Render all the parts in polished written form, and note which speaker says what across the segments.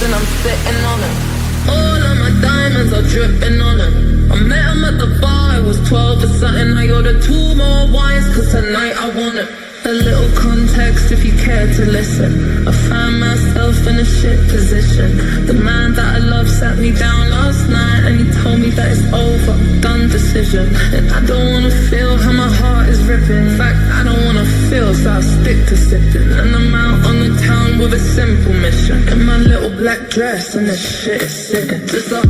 Speaker 1: and I'm sitting on it. All of my diamonds are dripping on it. I met him at the bar, it was 12 or something. I ordered 2 more wines, cause tonight I want it. A little context if you care to listen. I found myself in a shit position. The man that I love sat me down last night and he told me that it's over, done decision. And I don't wanna feel how my heart is ripping. In fact, I don't wanna feel, so I'll stick to sipping. And I'm out on the town with a simple mission. In my little black dress and this shit is sickening. Just like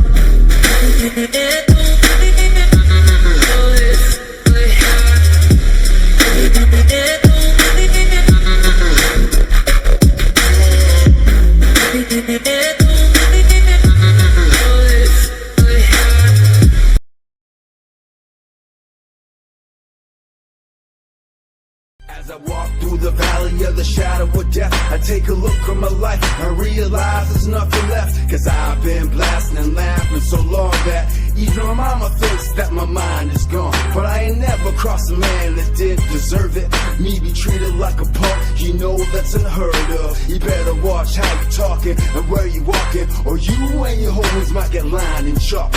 Speaker 2: As I walk through the valley of the shadow of death, I take a look at my life and realize there's nothing left. Cause I've been blasting and laughing so long that even my mama thinks that my mind is gone. But I ain't never crossed a man that didn't deserve it. Me be treated like a punk, you know that's unheard of. You better watch how you talking and where you walking, or you and your homies might get lined and chalk.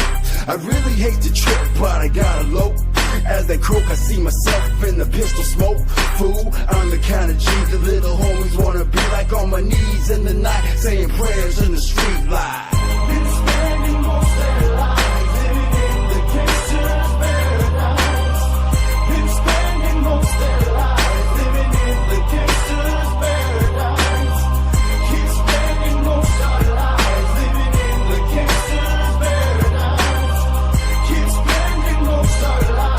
Speaker 2: I really hate to trip, but I gotta low. As they croak, I see myself in the pistol smoke. Fool, I'm the kind of G the little homies wanna be like, on my knees in the night, saying prayers in the street light. Been spending most of their lives living in the gangster's paradise. Been spending most of their lives living in the gangster's paradise. Keep spending most of their lives living in the gangster's paradise. Keep spending most of their lives.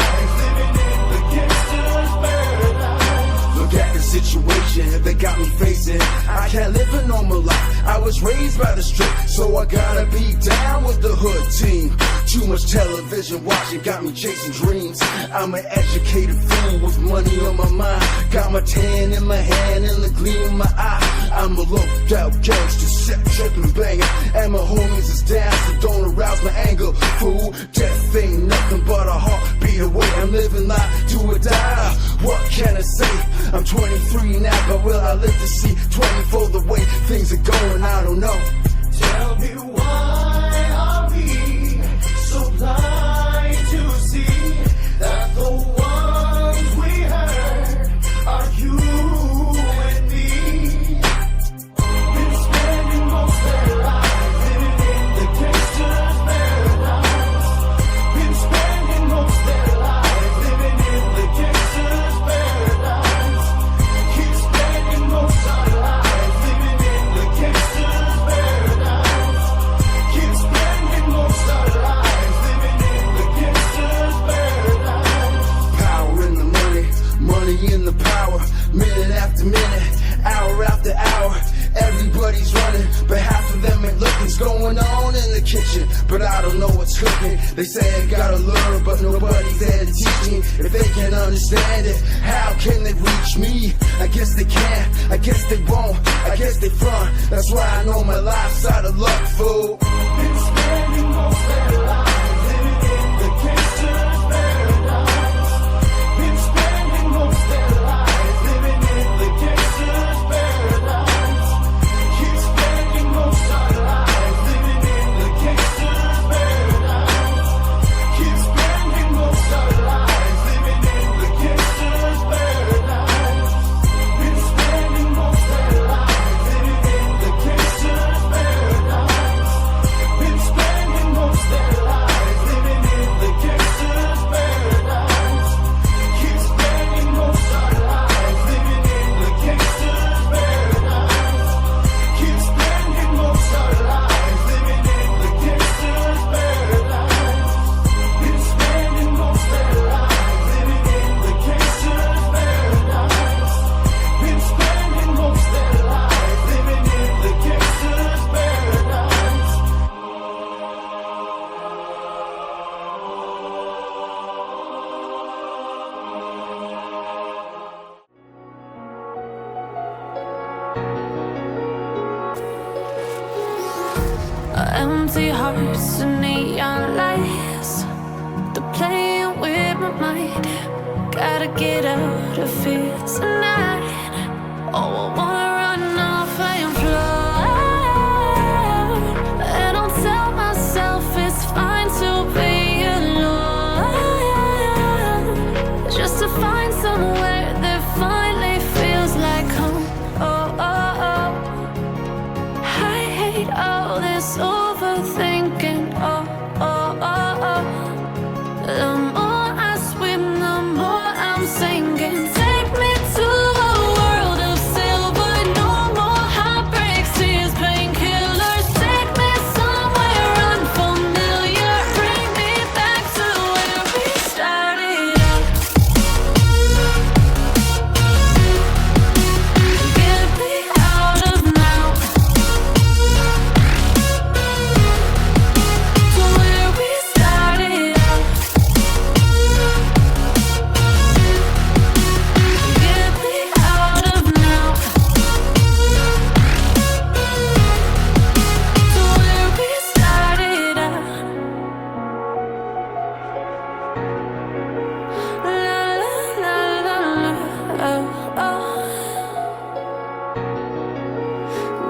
Speaker 2: Look at the situation they got me facing. I can't live a normal life. I was raised by the strip, so I gotta be down with the hood team. Too much television watching got me chasing dreams. I'm an educated fool with money on my mind. Got my tan in my hand and the gleam in my eye. I'm a low out gangster, set tripping banging, and my homies is down, so don't arouse my anger. Fool, death ain't nothing but a heartbeat away. I'm living life, do or die. What can I say? I'm 23 now, but will I live to see 24? The way things are going, I don't know. Tell me why are we so blind to see that the ones we hurt are you and me? Been spending most of their lives living in the gangster's paradise. Been spending most of their lives living in the gangster's paradise. Keep spending most of their lives living in the gangster's paradise. Keep spending most of their lives living in the gangster's paradise. Power in the money, money in the power. Minute after minute, hour after hour. Everybody's running, but half of them ain't looking's going on in the kitchen, but I don't know what's cooking. They say I gotta learn, but nobody's there to teach me. If they can't understand it, how can they reach me? I guess they can, I guess they won't, I guess they front. That's why I know my life's out of luck, fool. Been spending most of their lives living in the gangster's paradise. Been spending most of their lives living in the gangster's paradise. Keep spending most of their lives living in the gangster's paradise. Keep spending most of their lives living in the gangster's paradise. Been spending most of their lives living in the gangster's paradise. Been spending most of their lives living in the gangster's paradise. Keep spending most of their lives living in the gangster's paradise. Keep spending most of their lives living in the gangster's paradise. Been spending most of their lives living in the gangster's paradise. Been spending most of their lives living in the gangster's paradise.
Speaker 3: Empty hearts and neon lights, they're playing with my mind. Gotta get out of here tonight. Oh, I wanna run off and fly.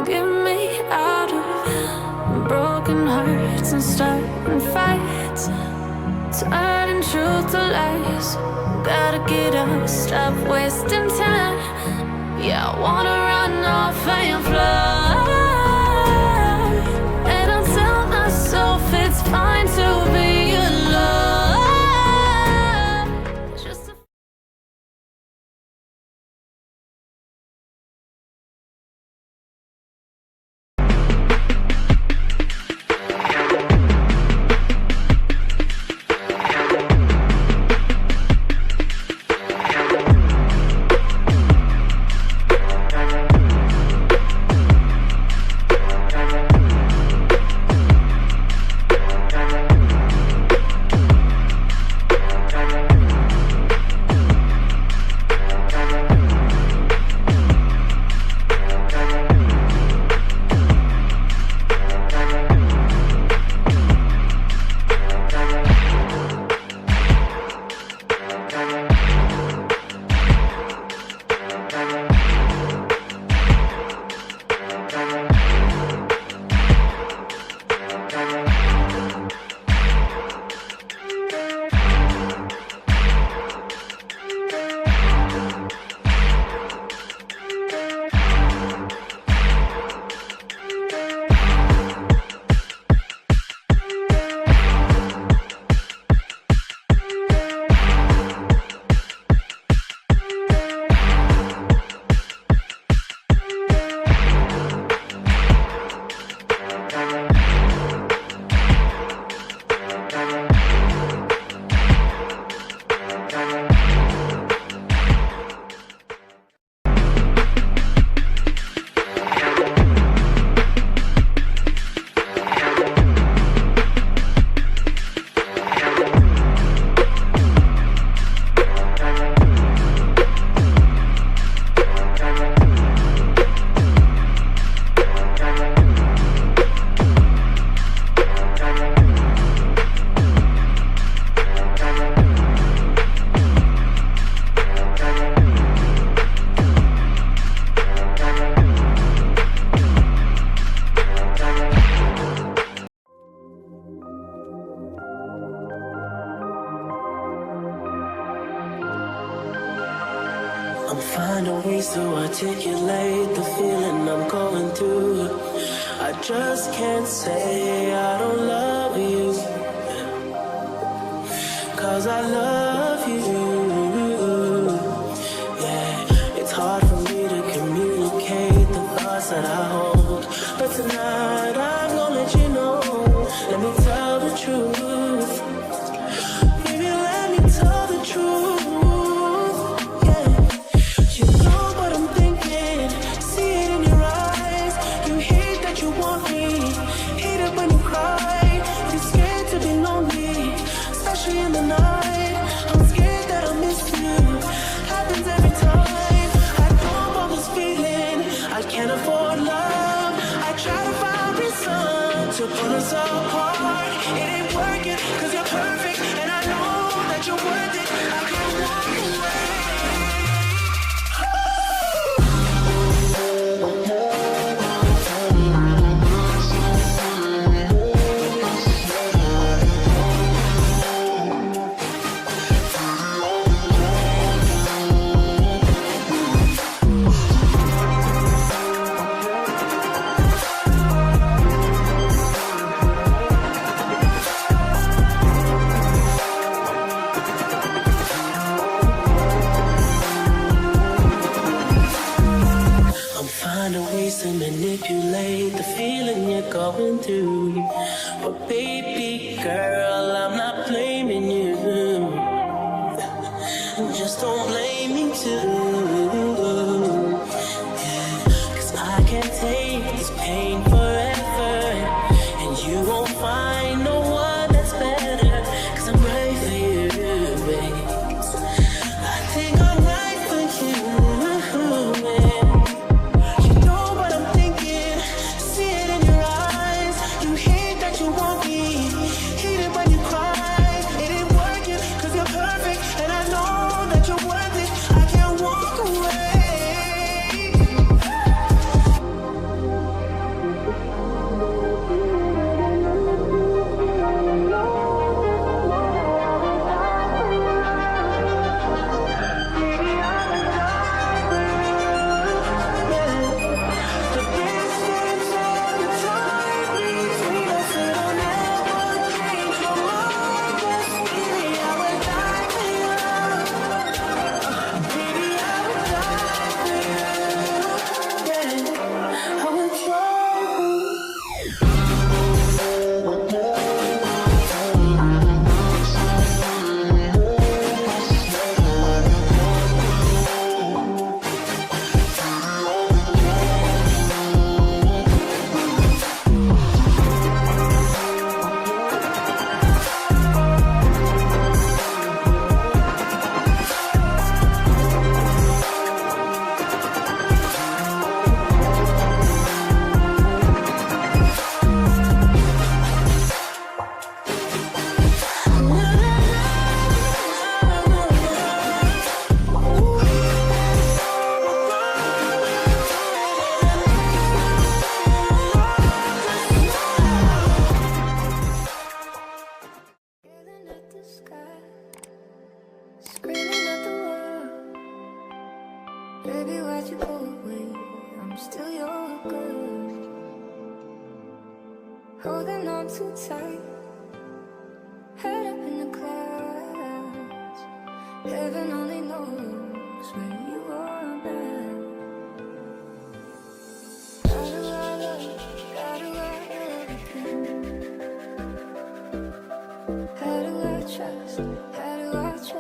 Speaker 3: Get me out of broken hearts and starting fights, turning truth to lies. Gotta get up, stop wasting time. Yeah, I wanna run off and fly. And I'll tell myself it's fine to be alone. Just
Speaker 4: I'm finding ways to articulate the feeling I'm going through. I just can't say I don't love you, 'cause I love you. Yeah, it's hard for me to communicate the thoughts that I hold, but tonight I'm gonna let you know. Let me tell the truth. Baby, let me tell the truth. To pull us apart, it ain't working, 'cause you're perfect, and I know that you're worth it. I can't walk away. To manipulate the feeling you're going through, but baby girl, I'm not blaming you. Just don't blame me too. Yeah, 'cause I can't take this pain forever, and you won't find no one that's better, 'cause I'm right for you, babe. I think I'm right for you, man.
Speaker 3: holding on too tight, head up in the clouds. Heaven only knows where you are now. How do I love again? How do I trust? How do I trust?